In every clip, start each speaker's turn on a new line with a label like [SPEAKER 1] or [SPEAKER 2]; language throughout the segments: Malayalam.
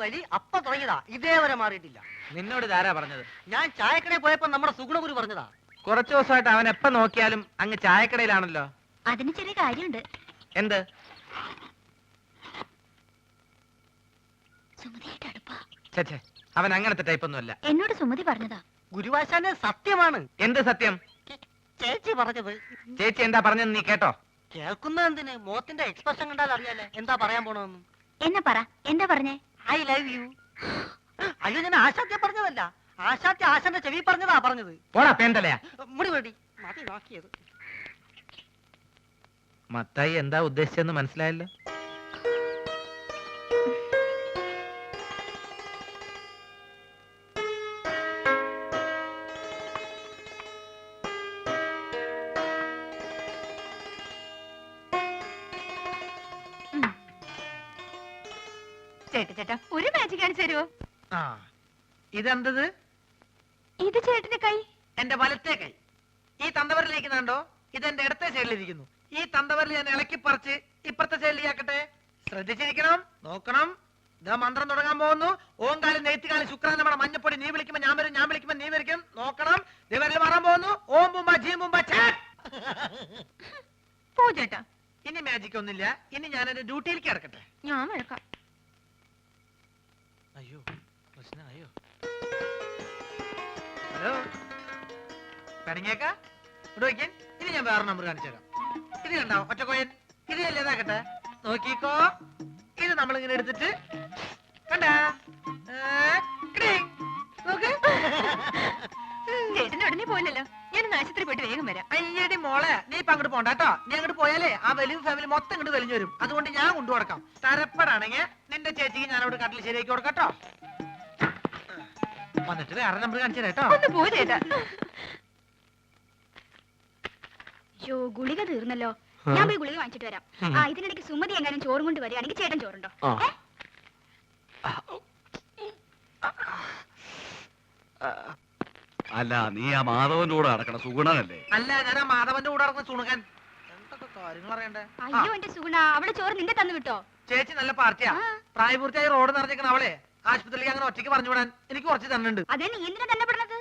[SPEAKER 1] വലി അപ്പ തുടങ്ങിയതാ, ഇതേവരെ മാറിയിട്ടില്ല.
[SPEAKER 2] നിന്നോട് ഇതാരാ പറഞ്ഞത്?
[SPEAKER 1] ഞാൻ ചായക്കടയിൽ പോയപ്പോ നമ്മുടെ സുഗുണഗുരു പറഞ്ഞതാ.
[SPEAKER 2] കുറച്ചു ദിവസമായിട്ട് അവൻ എപ്പ നോക്കിയാലും അങ്ങ് ചായക്കടയിലാണല്ലോ.
[SPEAKER 3] അതിന് ചെറിയ കാര്യമുണ്ട്.
[SPEAKER 2] എന്ത്?
[SPEAKER 3] സുമതിയായിട്ട് അടുപ്പാ.
[SPEAKER 2] ചേച്ചേ, അവൻ അങ്ങനത്തെ ടൈപ്പൊന്നുമല്ല.
[SPEAKER 3] എന്നോട് സുമതി പറഞ്ഞതാ.
[SPEAKER 1] ഗുരുവാശാന് സത്യമാണ്.
[SPEAKER 2] എന്ത് സത്യം?
[SPEAKER 1] ചേച്ചി പറഞ്ഞത്.
[SPEAKER 2] ചേച്ചി എന്താ പറഞ്ഞെന്ന് നീ കേട്ടോ?
[SPEAKER 1] കേൾക്കുന്ന എന്തിന്? മോത്തിന്റെ എക്സ്പ്രഷൻ കണ്ടാൽ അറിയാലേ എന്താ പറയാൻ പോണെന്ന്.
[SPEAKER 3] എന്നാ പറ, എന്താ പറഞ്ഞേ?
[SPEAKER 1] I love you. അയ്യോ, ഞാൻ ആശാത്യ പറഞ്ഞതല്ല, ആശാത്യ ആശാന്റെ ചെവി പറഞ്ഞതാ പറഞ്ഞത്.
[SPEAKER 2] പോടാ പേന്തലയാ.
[SPEAKER 1] മുടി വേടി മതി നോക്കിയത്.
[SPEAKER 2] മത്തായി എന്താ ഉദ്ദേശിച്ചെന്ന് മനസ്സിലായല്ലോ.
[SPEAKER 3] ചേട്ടാ, ഒരു മാജിക് കാണിച്ചു തരുമോ?
[SPEAKER 2] ആ, ഇതെന്തത്?
[SPEAKER 3] ഇത് ചേട്ടന്റെ കൈ.
[SPEAKER 2] എന്റെ വലത്തെ കൈ. ഈ തന്തവരിലേക്ക് കണ്ടോ? ഇതെന്റെ ഇടത്തെ സൈഡിലിരിക്കുന്നു. ഈ തന്തവരിൽ ഞാൻ ഇളക്കി പറിച്ച് ഇപ്പുറത്തെ സൈഡിലേക്കട്ടെ. ശ്രദ്ധിച്ചിരിക്കണം, നോക്കണം. ഇതാ മന്ത്രം തുടങ്ങാൻ പോകുന്നു. ഓംകാലം നെയ്ത്തുകാലം ശുക്രൻ നമ്മുടെ മഞ്ഞപ്പൊടി. നീ വിളിക്കുമ്പോ ഞാൻ വരും, ഞാൻ വിളിക്കുമ്പോ നീ വരിക്കും. നോക്കണം. ദിവരിൽ മാറാൻ പോകുന്നു. ഓം ബുംബ ജീം ബുംബ ചാറ്റ്.
[SPEAKER 3] പോ ചേട്ടാ.
[SPEAKER 2] ഇനി മാജിക് ഒന്നുമില്ല. ഇനി ഞാൻ എന്റെ ഡ്യൂട്ടിയിലേക്ക് കിടക്കട്ടെ.
[SPEAKER 3] ഞാൻ വഴക്കാം.
[SPEAKER 2] അയ്യോ, പ്രശ്നമായോ? ഹലോ, പണിങ്ങേക്ക ഇവിടെ വയ്ക്കാൻ. ഇനി ഞാൻ വേറെ നമ്പർ കാണിച്ചേക്കാം. ഇത് കണ്ടോ ഒറ്റക്കോയൻ? ഇത് അല്ലേതാക്കട്ടെ, നോക്കിക്കോ. ഇത് നമ്മളിങ്ങനെ എടുത്തിട്ട് കണ്ടാ നോക്ക്.
[SPEAKER 3] ചേട്ടന്റെ ഉടനെ പോയില്ലല്ലോ. ഞാൻ ആശുപത്രി പോയിട്ട് വേഗം വരാം.
[SPEAKER 2] അയ്യടി മോളെ, നീ ഇപ്പൊ അങ്ങോട്ട് പോണ്ട കേട്ടോ. നീ അങ്ങോട്ട് പോയാലേ ആ വലിയ ഫാമിലി മൊത്തം ഇങ്ങോട്ട് വലിഞ്ഞു വരും. അതുകൊണ്ട് ഞാൻ കൊണ്ടു കൊടുക്കാം. തരപ്പെടാണെങ്കിൽ നിന്റെ ചേച്ചിക്ക് ഞാൻ അവിടെ കട്ടിൽ ശരിയാക്കി കൊടുക്കട്ടോ. വന്നിട്ട് വേറെ നമ്പർ കാണിച്ചു കേട്ടോ.
[SPEAKER 3] ഒന്ന് പോ ചേട്ടാ. യോ, ഗുളിക തീർന്നല്ലോ. ഞാൻ പോയി ഗുളിക വാങ്ങിച്ചിട്ട് വരാം. ആ, ഇതിനിടയ്ക്ക് സുമതി എങ്ങാനും ചോറും കൊണ്ട് വരികയാണെങ്കിൽ ചേട്ടൻ ചോറുണ്ടോ?
[SPEAKER 4] അല്ല, നീ ആ മാധവന്റെ കൂടെ നടക്കണ സുഗുണനല്ലേ?
[SPEAKER 2] അല്ല, ഞാൻ ആ മാധവന്റെ കൂടെ നടക്കുന്ന സുണുകൻ. എന്തൊക്കെ കാര്യങ്ങൾ അറിയണ്ടേ?
[SPEAKER 3] അയ്യോ എന്റെ സുഗുണ, അവളെ ചോറ് നിന്റെ തന്നു വിട്ടോ?
[SPEAKER 2] ചേച്ചി നല്ല പാർട്ടിയാ. പ്രായപൂർത്തിയായി റോഡ് നിറഞ്ഞേക്കണ അവളെ ആശുപത്രിയിലേക്ക് അങ്ങനെ ഒറ്റയ്ക്ക് പറഞ്ഞു വിടാൻ എനിക്ക് കുറച്ച് തന്നുണ്ട്.
[SPEAKER 3] അതേ, നീ എന്തിനാ തന്നെ പെടുന്നത്?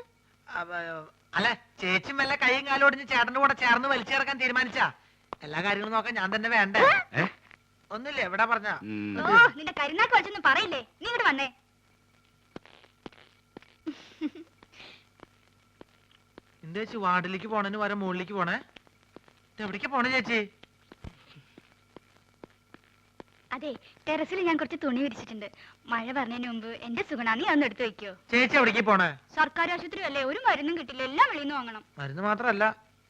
[SPEAKER 2] അല്ല, ചേച്ചി മെല്ലെ കൈയും കാലും ഒടിഞ്ഞ് ചേട്ടന്റെ കൂടെ ചേർന്ന് വലിച്ചു കിടക്കാൻ തീരുമാനിച്ചാ. എല്ലാ കാര്യങ്ങളും നോക്കാൻ ഞാൻ തന്നെ വേണ്ടേ? ഒന്നുമില്ല, എവിടെ പറഞ്ഞ
[SPEAKER 3] ഓ, നിന്റെ കരുനാക്ക് വെച്ചൊന്നും പറയില്ലേ. നീ ഇങ്ങോട്ട് വന്നേ.
[SPEAKER 2] എന്താ ചേച്ചി വാർഡിലേക്ക് പോണേന് വരെ മുകളിലേക്ക് പോണേ? എവിടേക്ക് പോണേ ചേച്ചി?
[SPEAKER 3] അതെ, ടെറസിൽ ഞാൻ കുറച്ച് തുണി വിരിച്ചിട്ടുണ്ട്. മഴ പറഞ്ഞതിന് മുമ്പ് എന്റെ സുഗുണ നീ അന്ന് എടുത്തു വെക്കോ.
[SPEAKER 2] ചേച്ചി എവിടേക്ക് പോണേ?
[SPEAKER 3] സർക്കാർ ആശുപത്രി അല്ലേ, ഒരു മരുന്നും കിട്ടില്ല. എല്ലാം വെളിയിൽ വാങ്ങണം.
[SPEAKER 2] മരുന്ന് മാത്രല്ല,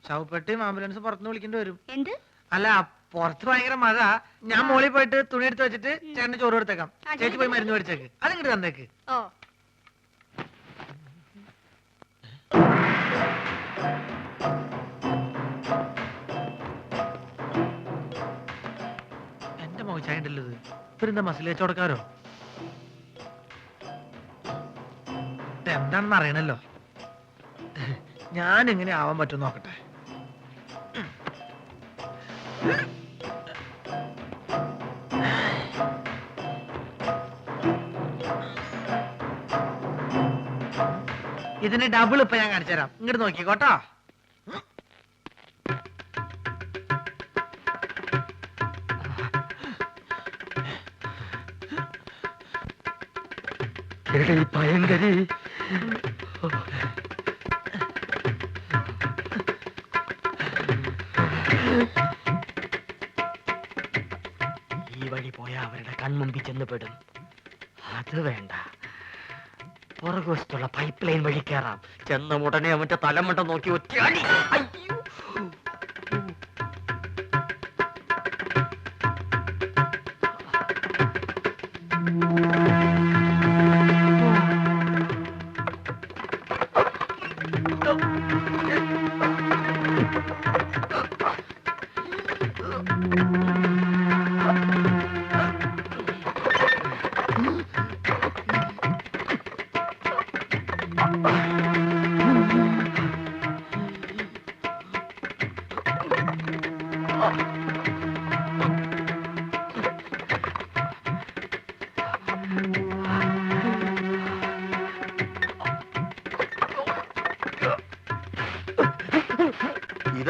[SPEAKER 2] ശവപ്പെട്ടിയും ആംബുലൻസ് പുറത്തുനിന്ന് വിളിക്കേണ്ടി വരും.
[SPEAKER 3] എന്ത്?
[SPEAKER 2] അല്ല, പുറത്ത് ഭയങ്കര മഴ. ഞാൻ മോളിൽ പോയിട്ട് തുണി എടുത്ത് വെച്ചിട്ട് ചേട്ടന് ചോറ് എടുത്തേക്കാം. ചേച്ചി പോയി മരുന്ന് മേടിച്ചേക്ക്. അതിങ്ങോട്ട് തന്നേക്ക്.
[SPEAKER 3] ഓ,
[SPEAKER 2] എന്റെ മോശായ ഉണ്ടല്ലോ ഇത്. ഇവരെന്താ മസിൽ വെച്ചോടക്കാരോ? എന്താണെന്ന് അറിയണല്ലോ. ഞാൻ എങ്ങനെ ആവാൻ പറ്റും നോക്കട്ടെ. ഇതിന് ഡബിൾ ഇപ്പൊ ഞാൻ കാണിച്ചു തരാം. ഇങ്ങോട്ട് നോക്കിക്കോട്ടോ. ഭയങ്കര
[SPEAKER 1] ഈ വഴി പോയാ അവരുടെ കൺമുമ്പിൽ ചെന്ന് പെടും. അത് വേണ്ട, പുറകുവശത്തുള്ള പൈപ്പ് ലൈൻ വഴി കയറാം. ചെന്ന ഉടനെ അവന്റെ തലമുണ്ട നോക്കി ഒറ്റയാടി. അയ്യോ,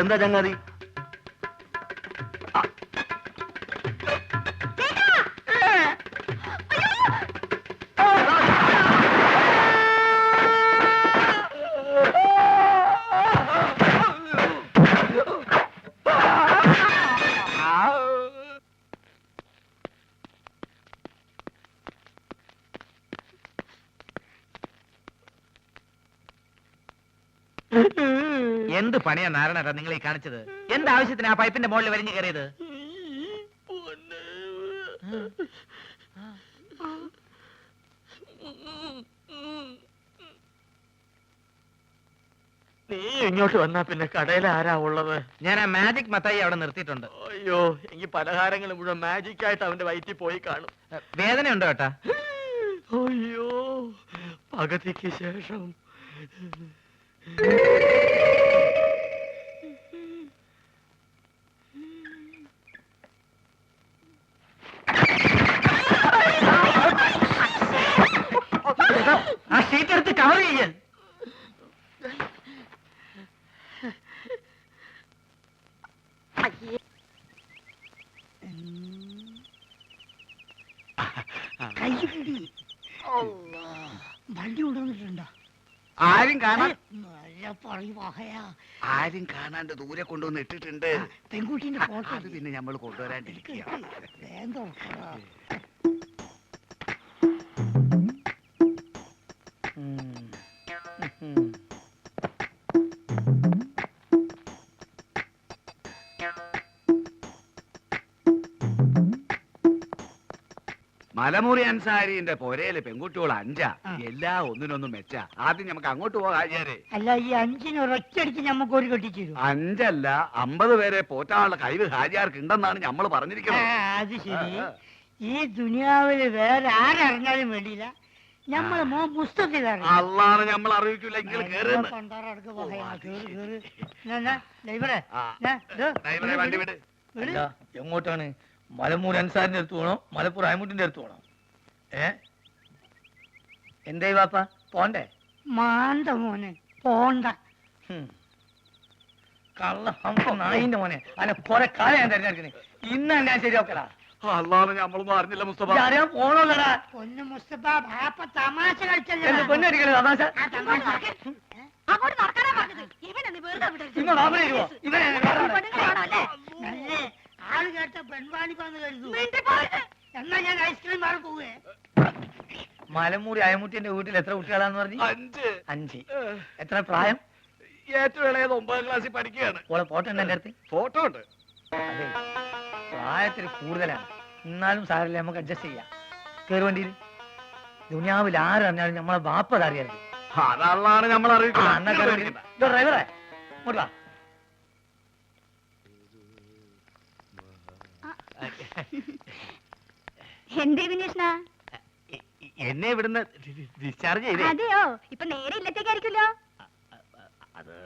[SPEAKER 1] അതെന്താ ചങ്ങാതി?
[SPEAKER 2] എന്ത് പണിയാ നാരായണ നിങ്ങൾ ഈ കാണിച്ചത്? എന്താവശ്യത്തിന് ആ പൈപ്പിന്റെ മുകളിൽ വലിഞ്ഞു കയറിയത്?
[SPEAKER 1] നീ ഇങ്ങോട്ട് വന്നാ പിന്നെ കടയിൽ ആരാ ഉള്ളത്?
[SPEAKER 2] ഞാൻ ആ മാജിക് മത്തായി അവിടെ നിർത്തിയിട്ടുണ്ട്.
[SPEAKER 1] അയ്യോ, എനിക്ക് പലഹാരങ്ങൾ മുഴുവൻ മാജിക് ആയിട്ട് അവന്റെ വയറ്റിൽ പോയി കാണും.
[SPEAKER 2] വേദന ഉണ്ടോ ഏട്ടാ?
[SPEAKER 1] അയ്യോ, പകുതിക്ക് ശേഷം.
[SPEAKER 2] ആ ഷീറ്റ് എടുത്ത് കവർ ചെയ്യാൻ.
[SPEAKER 5] വണ്ടി കൊണ്ടുവന്നിട്ടുണ്ടോ?
[SPEAKER 4] ആരും കാണാൻ
[SPEAKER 5] ആരും
[SPEAKER 4] കാണാണ്ട് ദൂരെ കൊണ്ടുവന്ന് ഇട്ടിട്ടുണ്ട്.
[SPEAKER 5] പെൺകുട്ടീന്റെ ഫോട്ടോ
[SPEAKER 4] അത് പിന്നെ നമ്മൾ കൊണ്ടുവരാണ്ടിരിക്കുക. മലമുറി അൻസാരിന്റെ പൊരയില് പെൺകുട്ടികൾ 5 എല്ലാ ഒന്നിനൊന്നും മെച്ച. ആദ്യം നമുക്ക് അങ്ങോട്ട് പോകാം ഹാജിയാരെ.
[SPEAKER 5] അല്ല, ഈ 5 ഒരൊറ്റയടിക്ക് നമുക്ക് ഒരു കെട്ടിച്ചു.
[SPEAKER 4] 5 അല്ല 50 പേരെ പോറ്റാനുള്ള കഴിവ് ഹാജിയാർക്ക് ഉണ്ടെന്നാണ് നമ്മൾ പറഞ്ഞിരിക്കുന്നത്.
[SPEAKER 5] അത് ശരി. ഈ ദുനിയാവില് വേറെ ആരറിഞ്ഞാലും വേണ്ടിയില്ല, നമ്മള് പുസ്തകത്തിൽ
[SPEAKER 4] അള്ളാണ് നമ്മൾ അറിയിക്കില്ല. വണ്ടി വിട്.
[SPEAKER 2] എങ്ങോട്ടാണ്? മലമൂർ അൻസാരിന്റെ അടുത്ത് പോണോ മലപ്പുറം അയമുട്ടിന്റെ അടുത്ത് പോണോ? എന്തായി വാപ്പ, പോണ്ടേ?
[SPEAKER 5] മാന്ത മോനെ പോണ്ട.
[SPEAKER 2] കള്ള നായിന്റെ മോനെ, അല്ല കൊറേ കാലം ഞാൻ തെരഞ്ഞെടുക്കണേ. ഇന്ന് ഞാൻ ശരിയാക്കടാ.
[SPEAKER 4] അള്ളാണ് നമ്മളൊന്നും അറിഞ്ഞില്ല മുസ്തഫ.
[SPEAKER 2] അറിയാൻ പോണോല്ലടാ.
[SPEAKER 5] പൊന്നു മുസ്തഫ, ബാപ്പ തമാശ കളിച്ചല്ലേ.
[SPEAKER 2] എന്റെ പൊന്നടിക്കണേ തമാശ.
[SPEAKER 3] അങ്ങോട്ട് നടക്കാനാ പറഞ്ഞത്. ഇവനെന്ന് വെറുതെ വിടരുത്.
[SPEAKER 2] ഇന്ന് ബാബു വരുവോ? ഇവനെ
[SPEAKER 3] പെണ്ണുങ്ങളാണല്ലേ?
[SPEAKER 5] നല്ലേ ആള് കേട്ട പെൺവാണിപ്പാന്ന് കരുതു.
[SPEAKER 3] മിണ്ടി പോരുത്.
[SPEAKER 5] എന്നാ ഞാൻ ഐസ്ക്രീം മാറി പോവേ.
[SPEAKER 2] മലമൂടി അയമുട്ടിന്റെ വീട്ടിൽ എത്ര കുട്ടികളാന്ന് പറഞ്ഞു?
[SPEAKER 4] 5.
[SPEAKER 2] 5. എത്ര പ്രായം?
[SPEAKER 4] ഏറ്റവും ഇളയത് 9ാം ക്ലാസ്സിൽ പഠിക്കുകയാണ്.
[SPEAKER 2] ഓളെ ഫോട്ടോ ഉണ്ട് എന്റെ അടുത്ത്.
[SPEAKER 4] ഫോട്ടോ ഉണ്ട്.
[SPEAKER 2] അതെ, പ്രായത്തിൽ കൂടുതലാണ്. എന്നാലും സാരല്ലേ, നമുക്ക് അഡ്ജസ്റ്റ് ചെയ്യാം. കേറി വണ്ടിയിൽ. ദുനിയാവിൽ ആരറിഞ്ഞാലും നമ്മളെ ബാപ്പത് അറിയരുത്.
[SPEAKER 4] അതള്ളാണ് നമ്മൾ അറിയിക്കില്ല.
[SPEAKER 2] ഡ്രൈവറെ ഇങ്ങോട്ട് വാ.
[SPEAKER 3] എന്തേ വിനീഷ്ണ?
[SPEAKER 1] എന്നെ ഇവിടുന്ന് ഡിസ്ചാർജ് ചെയ്തേ.
[SPEAKER 3] അതെയോ? ഇപ്പൊ നേരെ ഇല്ലത്തേക്കായിരിക്കുമല്ലോ.
[SPEAKER 1] അത്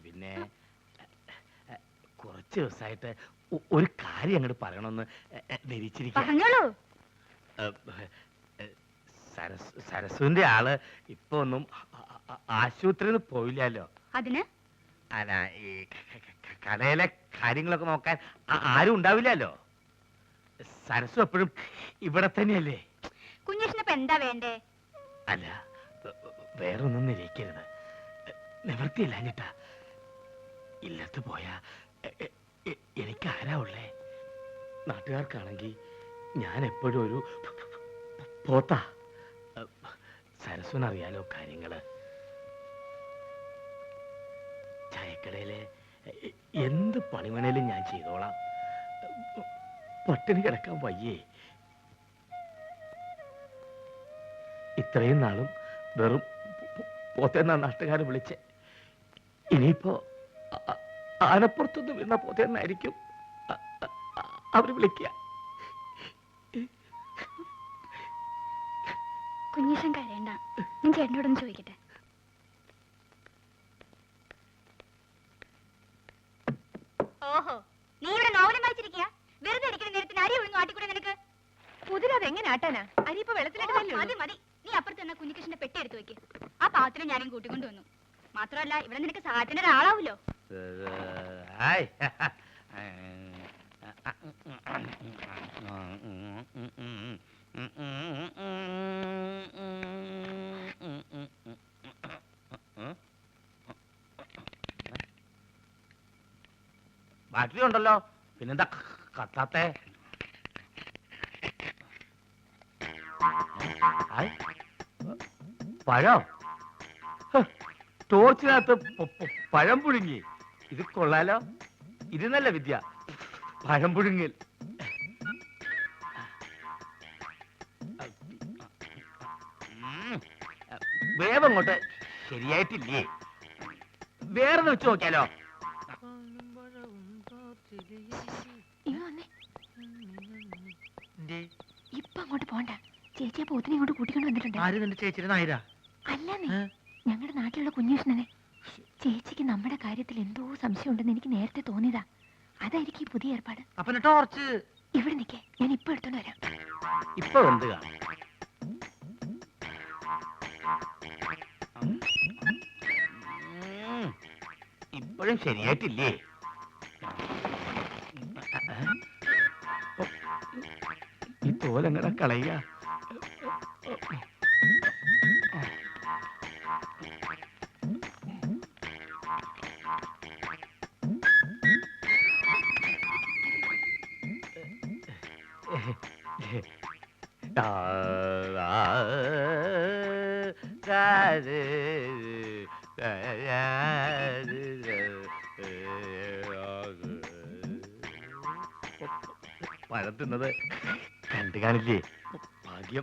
[SPEAKER 1] പിന്നെ കുറച്ച് ദിവസമായിട്ട് ഒരു കാര്യം അങ്ങോട്ട് പറയണമെന്ന് ധരിച്ചിരിക്കും.
[SPEAKER 3] പറഞ്ഞോളൂ.
[SPEAKER 1] സരസുവിന്റെ ആള് ഇപ്പൊ ഒന്നും ആശുപത്രിയിൽ പോയില്ലല്ലോ.
[SPEAKER 3] അതിന്
[SPEAKER 1] അല്ല, ഈ കടയിലെ കാര്യങ്ങളൊക്കെ നോക്കാൻ ആരും ഉണ്ടാവില്ലല്ലോ. സരസു എപ്പോഴും ഇവിടെ തന്നെയല്ലേ.
[SPEAKER 3] കുഞ്ഞേഷിനിപ്പോ എന്താ വേണ്ടേ?
[SPEAKER 1] അല്ല, വേറൊന്നും നിരീക്കരുത്. നിവൃത്തിയില്ലാഞ്ഞിട്ടാ. ഇല്ലത്ത് പോയാ എനിക്ക് ആരാ ഉള്ളേ? നാട്ടുകാർക്കാണെങ്കിൽ ഞാൻ എപ്പോഴും ഒരു പോത്താ. സരസ്വനറിയാലോ കാര്യങ്ങള്. ചായക്കടയിലെ എന്ത് പണിമണേലും ഞാൻ ചെയ്തോളാം. പട്ടിണി കിടക്കാൻ വയ്യേ. ഇത്രയും നാളും വെറും പോത്തേന്നാ നാട്ടുകാർ വിളിച്ചേ. ഇനിയിപ്പോ ആനപ്പുറത്തുനിന്ന് വീണ പോത്തേന്നായിരിക്കും അവര് വിളിക്കുക.
[SPEAKER 3] കുഞ്ഞീഷൻ കരയണ്ട, ഞാൻ ചേട്ടനോടൊന്ന് ചോദിക്കട്ടെ. ഓഹോ, നീ ഇവിടെ നോവലും വായിച്ചിരിക്കുക? വെറുതെ ഇരിക്കുന്ന നേരത്തിന് അരി ഒഴിഞ്ഞു ആട്ടിക്കൂടെ നിനക്ക്?
[SPEAKER 6] കുതിരത് എങ്ങനെ ആട്ടാനാ? അരി ഇപ്പൊ വെള്ളത്തിലിട്ടതല്ലേ
[SPEAKER 3] മതി മതി, നീ അപ്പുറത്ത് തന്നെ കുഞ്ഞികൃഷ്ണന്റെ പെട്ടി എടുത്തു വെക്ക്. ആ പാത്രം ഞാനും കൂട്ടിക്കൊണ്ടു വന്നു. മാത്രമല്ല, ഇവിടെ നിനക്ക് സഹായത്തിന് ഒരാളാവൂലോ.
[SPEAKER 4] ഹായ്.
[SPEAKER 1] ബാറ്ററി ഉണ്ടല്ലോ, പിന്നെന്താ കത്താത്തെ? ഹായ്. പഴം? ഹ്, ടോർച്ചിനകത്ത് പഴം പുഴുങ്ങി. ഇത് കൊള്ളാലോ. ഇത് നല്ല വിദ്യ, പഴം പുഴുങ്ങൽ. വേവങ്ങോട്ട് ശരിയായിട്ടില്ലേ? വേറെ വെച്ച് നോക്കിയാലോ?
[SPEAKER 6] ഇങ്ങ് വന്നേ.
[SPEAKER 2] എന്തേ?
[SPEAKER 6] ഇപ്പൊ അങ്ങോട്ട് പോണ്ട. ചേച്ചിയെ പോത്തിനെ ഇങ്ങോട്ട് കൂട്ടിക്കൊണ്ട് വന്നിട്ടുണ്ട്.
[SPEAKER 2] ആര് നിന്റെ ചേച്ചിയുടെ നായരാ?
[SPEAKER 6] അല്ലെന്നേ,
[SPEAKER 2] ഏ?
[SPEAKER 6] ഞങ്ങളുടെ നാട്ടിലുള്ള കുഞ്ഞുഷ്ണനെ. ചേച്ചിക്ക് നമ്മുടെ കാര്യത്തിൽ എന്തോ സംശയം ഉണ്ടെന്ന് എനിക്ക് നേരത്തെ തോന്നിയതാ. അതായിരിക്കും ഈ പുതിയ ഏർപ്പാട്.
[SPEAKER 2] അപ്പൊ ടോർച്ച്
[SPEAKER 6] ഇവിടെ നിൽക്കേ, ഞാൻ ഇപ്പൊ എടുത്തോണ്ട് വരാം.
[SPEAKER 1] ഇപ്പൊ എന്ത് കാണും? ഇപ്പോഴും ശരിയായിട്ടില്ലേ? ഈ തോലങ്ങടെ കളയുക. പഴം തിന്നത് കണ്ടു കാണില്ലേ? ഭാഗ്യം.